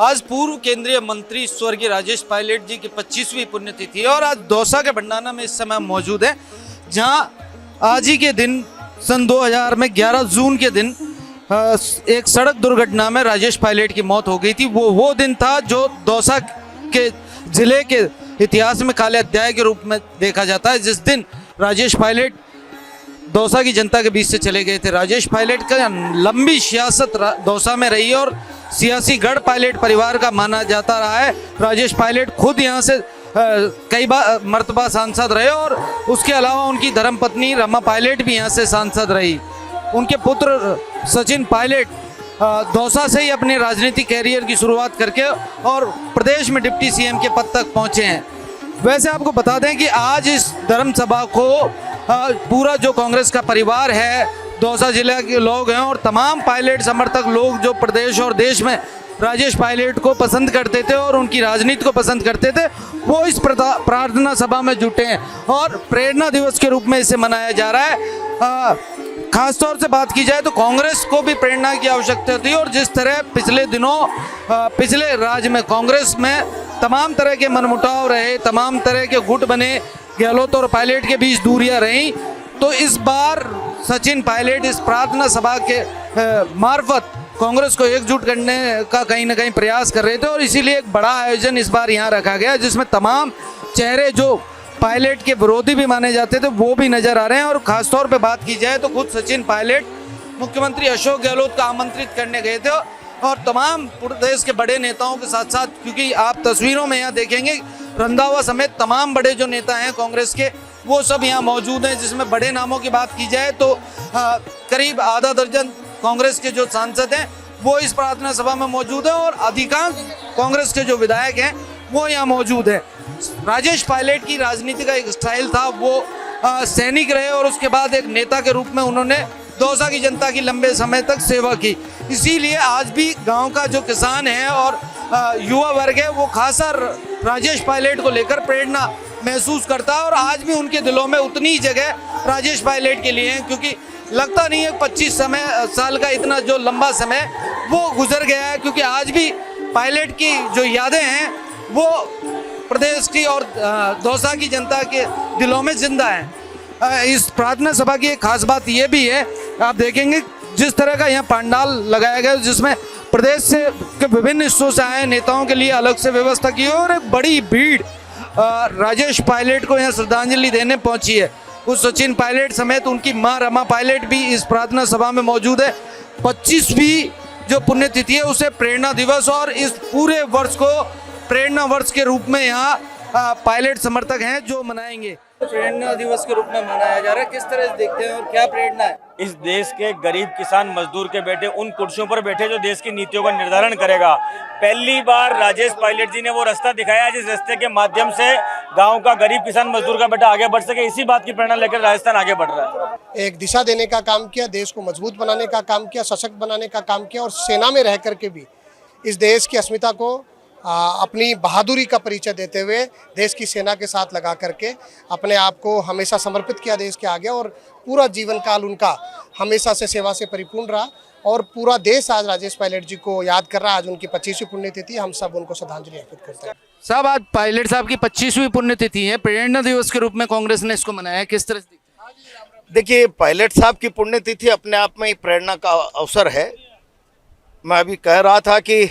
आज पूर्व केंद्रीय मंत्री स्वर्गीय राजेश पायलट जी की 25वीं पुण्यतिथि है और आज दौसा के भंडाना में इस समय हम मौजूद हैं, जहां आज ही के दिन सन 2000 में 11 जून के दिन एक सड़क दुर्घटना में राजेश पायलट की मौत हो गई थी। वो दिन था जो दौसा के जिले के इतिहास में काले अध्याय के रूप में देखा जाता है, जिस दिन राजेश पायलट दौसा की जनता के बीच से चले गए थे। राजेश पायलट का लंबी सियासत दौसा में रही और सियासी गढ़ पायलट परिवार का माना जाता रहा है। राजेश पायलट खुद यहाँ से कई बार मर्तबा सांसद रहे और उसके अलावा उनकी धर्मपत्नी रमा पायलट भी यहाँ से सांसद रही। उनके पुत्र सचिन पायलट दौसा से ही अपने राजनीतिक कैरियर की शुरुआत करके और प्रदेश में डिप्टी सीएम के पद तक पहुँचे हैं। वैसे आपको बता दें कि आज इस धर्म सभा को पूरा जो कांग्रेस का परिवार है, दौसा जिले के लोग हैं और तमाम पायलट समर्थक लोग जो प्रदेश और देश में राजेश पायलट को पसंद करते थे और उनकी राजनीति को पसंद करते थे, वो इस प्रार्थना सभा में जुटे हैं और प्रेरणा दिवस के रूप में इसे मनाया जा रहा है। खासतौर से बात की जाए तो कांग्रेस को भी प्रेरणा की आवश्यकता थी और जिस तरह पिछले दिनों पिछले राज्य में कांग्रेस में तमाम तरह के मनमुटाव रहे, तमाम तरह के गुट बने, गहलोत और पायलट के बीच दूरियां रहीं, तो इस बार सचिन पायलट इस प्रार्थना सभा के मार्फत कांग्रेस को एकजुट करने का कहीं ना कहीं प्रयास कर रहे थे और इसीलिए एक बड़ा आयोजन इस बार यहाँ रखा गया, जिसमें तमाम चेहरे जो पायलट के विरोधी भी माने जाते थे वो भी नजर आ रहे हैं। और खासतौर पे बात की जाए तो खुद सचिन पायलट मुख्यमंत्री अशोक गहलोत को आमंत्रित करने गए थे और तमाम प्रदेश के बड़े नेताओं के साथ साथ, क्योंकि आप तस्वीरों में यहाँ देखेंगे रंधावा समेत तमाम बड़े जो नेता हैं कांग्रेस के, वो सब यहाँ मौजूद हैं। जिसमें बड़े नामों की बात की जाए तो करीब आधा दर्जन कांग्रेस के जो सांसद हैं वो इस प्रार्थना सभा में मौजूद हैं और अधिकांश कांग्रेस के जो विधायक हैं वो यहाँ मौजूद हैं। राजेश पायलट की राजनीति का एक स्टाइल था, वो सैनिक रहे और उसके बाद एक नेता के रूप में उन्होंने दौसा की जनता की लंबे समय तक सेवा की। इसीलिए आज भी गांव का जो किसान है और युवा वर्ग है वो खासा राजेश पायलट को लेकर प्रेरणा महसूस करता है और आज भी उनके दिलों में उतनी ही जगह राजेश पायलट के लिए है, क्योंकि लगता नहीं है 25 साल का इतना जो लंबा समय वो गुजर गया है, क्योंकि आज भी पायलट की जो यादें हैं वो प्रदेश की और दौसा की जनता के दिलों में जिंदा है। इस प्रार्थना सभा की एक खास बात ये भी है, आप देखेंगे जिस तरह का यहाँ पंडाल लगाया गया जिसमें प्रदेश से के विभिन्न हिस्सों से आए नेताओं के लिए अलग से व्यवस्था की है और एक बड़ी भीड़ राजेश पायलट को यहाँ श्रद्धांजलि देने पहुंची है। उस सचिन पायलट समेत उनकी मां रमा पायलट भी इस प्रार्थना सभा में मौजूद है। 25वीं जो पुण्यतिथि है उसे प्रेरणा दिवस और इस पूरे वर्ष को प्रेरणा वर्ष के रूप में यहाँ पायलट समर्थक हैं जो मनाएंगे। प्रेरणा दिवस के रूप में मनाया जा रहा है, किस तरह से देखते हैं और क्या प्रेरणा है? इस देश के गरीब किसान मजदूर के बेटे उन कुर्सियों पर बैठे जो देश की नीतियों का निर्धारण करेगा। पहली बार राजेश पायलट जी ने वो रास्ता दिखाया जिस रास्ते के माध्यम से गांव का गरीब किसान मजदूर का बेटा आगे बढ़ सके। इसी बात की प्रेरणा लेकर राजस्थान आगे बढ़ रहा है। एक दिशा देने का काम किया, देश को मजबूत बनाने का काम किया, सशक्त बनाने का काम किया और सेना में रह करके भी इस देश की अस्मिता को अपनी बहादुरी का परिचय देते हुए देश की सेना के साथ लगा करके अपने आप को हमेशा समर्पित किया देश के आगे और पूरा जीवन काल उनका हमेशा से सेवा से परिपूर्ण रहा और पूरा देश आज राजेश पायलट जी को याद कर रहा है। आज उनकी 25वीं पुण्यतिथि, हम सब उनको श्रद्धांजलि अर्पित करते हैं। साहब, आज पायलट साहब की 25वीं पुण्यतिथि है, प्रेरणा दिवस के रूप में कांग्रेस ने इसको मनाया, किस तरह से? देखिए, पायलट साहब की पुण्यतिथि अपने आप में ही प्रेरणा का अवसर है। मैं अभी कह रहा था कि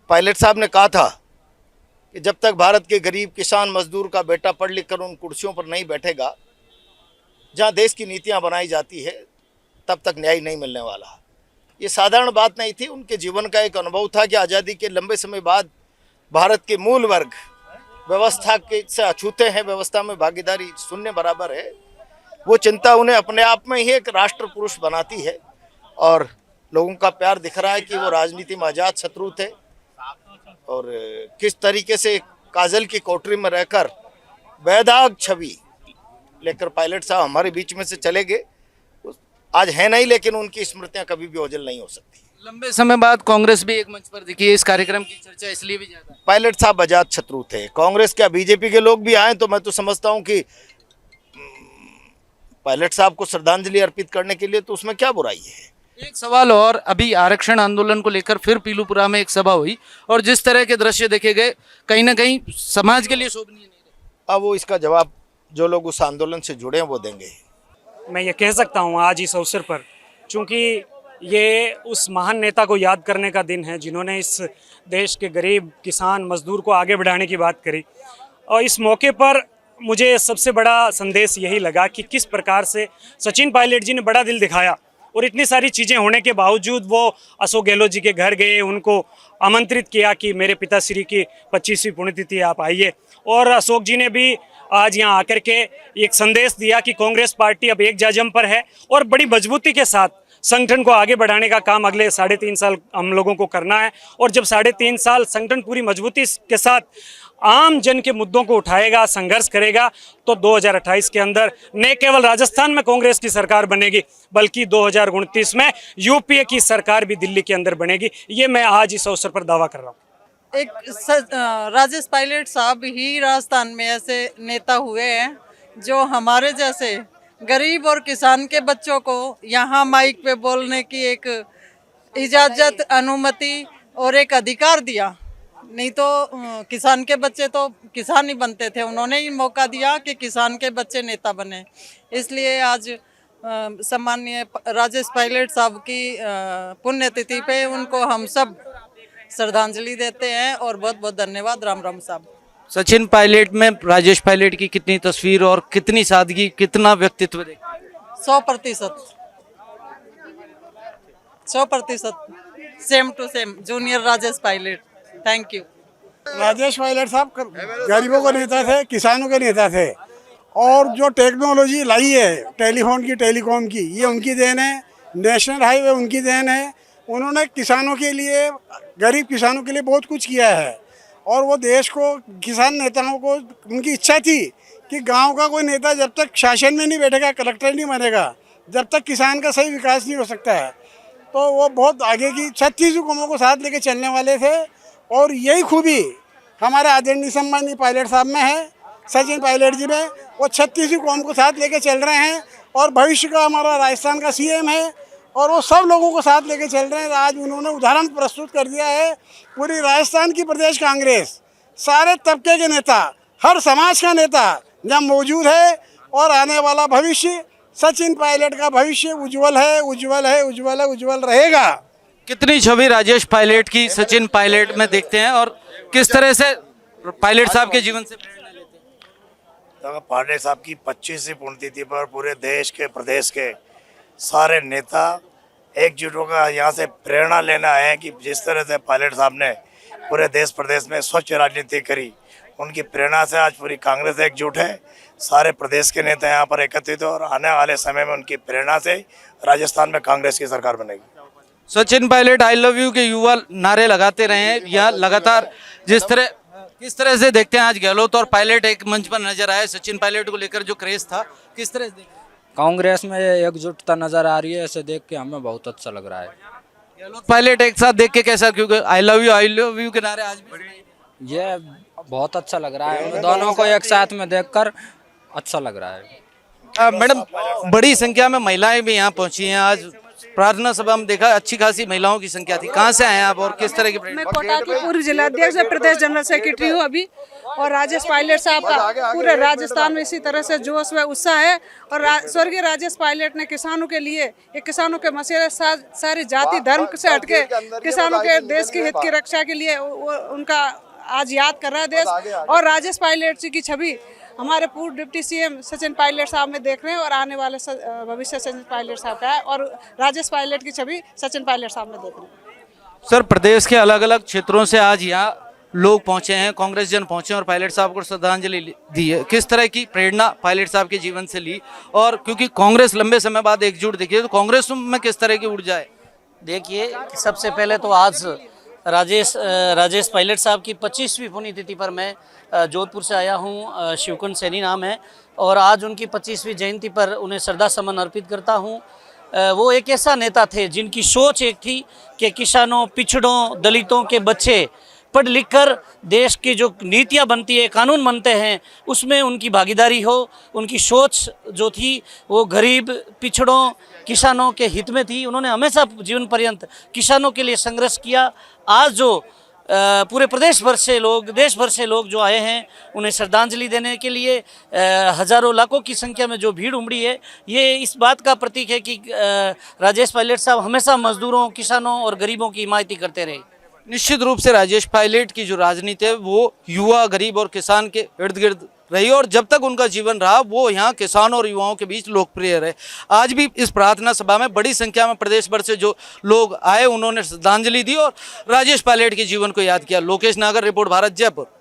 पायलट साहब ने कहा था कि जब तक भारत के गरीब किसान मजदूर का बेटा पढ़ लिख कर उन कुर्सियों पर नहीं बैठेगा जहां देश की नीतियां बनाई जाती है, तब तक न्याय नहीं मिलने वाला। ये साधारण बात नहीं थी, उनके जीवन का एक अनुभव था कि आज़ादी के लंबे समय बाद भारत के मूल वर्ग व्यवस्था के से अछूते हैं, व्यवस्था में भागीदारी शून्य बराबर है। वो चिंता उन्हें अपने आप में ही एक राष्ट्र पुरुष बनाती है और लोगों का प्यार दिख रहा है कि वो राजनीति में आजाद शत्रु थे और किस तरीके से काजल की कोठरी में रहकर बेदाग छवि लेकर पायलट साहब हमारे बीच में से चले गए। आज है नहीं, लेकिन उनकी स्मृतियां कभी भी ओझल नहीं हो सकती। लंबे समय बाद कांग्रेस भी एक मंच पर दिखी है, इस कार्यक्रम की चर्चा इसलिए भी ज्यादा है। पायलट साहब आजाद शत्रु थे कांग्रेस के। बीजेपी के लोग भी आए तो मैं तो समझता हूं कि पायलट साहब को श्रद्धांजलि अर्पित करने के लिए तो उसमें क्या बुराई है। एक सवाल और, अभी आरक्षण आंदोलन को लेकर फिर पीलूपुरा में एक सभा हुई और जिस तरह के दृश्य देखे गए कहीं ना कहीं समाज के लिए शोभनीय नहीं रहे। अब वो इसका जवाब जो लोग उस आंदोलन से जुड़े हैं वो देंगे। मैं ये कह सकता हूँ आज इस अवसर पर, चूँकि ये उस महान नेता को याद करने का दिन है जिन्होंने इस देश के गरीब किसान मजदूर को आगे बढ़ाने की बात करी, और इस मौके पर मुझे सबसे बड़ा संदेश यही लगा कि किस प्रकार से सचिन पायलट जी ने बड़ा दिल दिखाया और इतनी सारी चीज़ें होने के बावजूद वो अशोक गहलोत जी के घर गए, उनको आमंत्रित किया कि मेरे पिताश्री की 25वीं पुण्यतिथि आप आइए, और अशोक जी ने भी आज यहाँ आकर के एक संदेश दिया कि कांग्रेस पार्टी अब एक जाजम पर है और बड़ी मजबूती के साथ संगठन को आगे बढ़ाने का काम अगले 3.5 साल हम लोगों को करना है। और जब 3.5 साल संगठन पूरी मजबूती के साथ आम जन के मुद्दों को उठाएगा, संघर्ष करेगा, तो 2028 के अंदर न केवल राजस्थान में कांग्रेस की सरकार बनेगी बल्कि 2029 में यूपीए की सरकार भी दिल्ली के अंदर बनेगी। ये मैं आज इस अवसर पर दावा कर रहा हूँ। राजेश पायलट साहब ही राजस्थान में ऐसे नेता हुए हैं जो हमारे जैसे गरीब और किसान के बच्चों को यहाँ माइक पे बोलने की एक इजाज़त, अनुमति और एक अधिकार दिया। नहीं तो किसान के बच्चे तो किसान ही बनते थे, उन्होंने ही मौका दिया कि किसान के बच्चे नेता बने। इसलिए आज सम्माननीय राजेश पायलट साहब की पुण्यतिथि पे उनको हम सब श्रद्धांजलि देते हैं और बहुत बहुत धन्यवाद। राम राम साहब। सचिन पायलट में राजेश पायलट की कितनी तस्वीर और कितनी सादगी, कितना व्यक्तित्व देखा? 100%, 100% same to same junior Rajesh Pilot. Thank you. Rajesh Pilot साहब गरीबों के नेता थे, किसानों के नेता थे, और जो टेक्नोलॉजी लाई है टेलीफोन की, टेलीकॉम की, ये उनकी देन है। नेशनल हाईवे उनकी देन है। उन्होंने किसानों के लिए, गरीब किसानों के लिए बहुत कुछ किया है। और वो देश को, किसान नेताओं को, उनकी इच्छा थी कि गांव का कोई नेता जब तक शासन में नहीं बैठेगा, कलेक्टर नहीं बनेगा, जब तक किसान का सही विकास नहीं हो सकता है। तो वो बहुत आगे की 36 कौमों को साथ लेके चलने वाले थे। और यही खूबी हमारे आदरणीय सम्माननीय पायलट साहब में है, सचिन पायलट जी में। वो 36 कौम को साथ लेके चल रहे हैं और भविष्य का हमारा राजस्थान का सीएम है और वो सब लोगों को साथ लेके चल रहे हैं। आज उन्होंने उदाहरण प्रस्तुत कर दिया है। पूरी राजस्थान की प्रदेश कांग्रेस, सारे तबके के नेता, हर समाज का नेता जहाँ मौजूद है, और आने वाला भविष्य सचिन पायलट का भविष्य उज्जवल है, उज्जवल है, उज्जवल है, उज्जवल रहेगा। कितनी छवि राजेश पायलट की सचिन पायलट में देखते हैं और किस तरह से पायलट साहब के जीवन से प्रेरणा लेते हैं? पायलट साहब की 25वीं पुण्यतिथि पर पूरे देश के, प्रदेश के सारे नेता एकजुट होकर यहाँ से प्रेरणा लेना है कि जिस तरह से पायलट साहब ने पूरे देश प्रदेश में स्वच्छ राजनीति करी, उनकी प्रेरणा से आज पूरी कांग्रेस एकजुट है। सारे प्रदेश के नेता यहाँ पर एकत्रित हो और आने वाले समय में उनकी प्रेरणा से राजस्थान में कांग्रेस की सरकार बनेगी। Sachin Pilot I love you के युवा नारे लगाते रहे हैं या लगातार, किस तरह से देखते हैं आज गहलोत और पायलट एक मंच पर नजर आए? सचिन पायलट को लेकर जो क्रेज था, किस तरह से देखते हैं? कांग्रेस में एकजुटता नजर आ रही है, ऐसे देख के हमें बहुत अच्छा लग रहा है। गहलोत पायलट एक साथ देख के कैसा, क्योंकि आई लव यू के नारे आज भी ये बहुत अच्छा लग रहा है, हमें दोनों को एक साथ में देखकर अच्छा लग रहा है। मैडम, बड़ी संख्या में महिलाएं भी यहाँ पहुंची हैं। आज प्रार्थना सभा में देखा अच्छी खासी महिलाओं की संख्या थी। कहाँ से आए आप और किस तरह की? मैं कोटा की पूर्व जिलाध्यक्ष, प्रदेश जनरल सेक्रेटरी हूँ अभी। और राजेश पायलट साहब का पूरे राजस्थान में इसी तरह से जोश व उत्साह है। और स्वर्गीय राजेश पायलट ने किसानों के लिए, एक किसानों के मसले, सारी जाति धर्म से हटके किसानों के देश के हित की रक्षा के लिए उनका आज याद कर रहा है देश। और राजेश पायलट जी की छवि हमारे पूर्व डिप्टी सीएम सचिन पायलट साहब में देख रहे हैं और आने वाले भविष्य सचिन पायलट साहब का है, और राजेश पायलट की छवि सचिन पायलट साहब में देख रहे हैं। सर, प्रदेश के अलग अलग क्षेत्रों से आज यहाँ लोग पहुंचे हैं, कांग्रेस जन पहुंचे और पायलट साहब को श्रद्धांजलि दी है। किस तरह की प्रेरणा पायलट साहब के जीवन से ली? और क्योंकि कांग्रेस लंबे समय बाद एकजुट दिखी है, तो कांग्रेस में किस तरह की ऊर्जा है? देखिए, सबसे पहले तो आज राजेश पायलट साहब की 25वीं पुण्यतिथि पर मैं जोधपुर से आया हूँ। शिवकुंड सैनी नाम है, और आज उनकी 25वीं जयंती पर उन्हें श्रद्धा सुमन अर्पित करता हूँ। वो एक ऐसा नेता थे जिनकी सोच एक थी कि किसानों, पिछड़ों, दलितों के बच्चे पढ़ लिख कर देश की जो नीतियाँ बनती है, कानून बनते हैं, उसमें उनकी भागीदारी हो। उनकी सोच जो थी वो गरीब, पिछड़ों, किसानों के हित में थी। उन्होंने हमेशा जीवन पर्यंत किसानों के लिए संघर्ष किया। आज जो पूरे प्रदेश भर से लोग, देश भर से लोग जो आए हैं, उन्हें श्रद्धांजलि देने के लिए हज़ारों लाखों की संख्या में जो भीड़ उमड़ी है, ये इस बात का प्रतीक है कि राजेश पायलट साहब हमेशा मजदूरों, किसानों और गरीबों की हिमायती करते रहे। निश्चित रूप से राजेश पायलट की जो राजनीति है वो युवा, गरीब और किसान के इर्द गिर्द रही और जब तक उनका जीवन रहा वो यहाँ किसानों और युवाओं के बीच लोकप्रिय रहे। आज भी इस प्रार्थना सभा में बड़ी संख्या में प्रदेश भर से जो लोग आए, उन्होंने श्रद्धांजलि दी और राजेश पायलट के जीवन को याद किया। लोकेश नागर, रिपोर्ट भारत, जयपुर।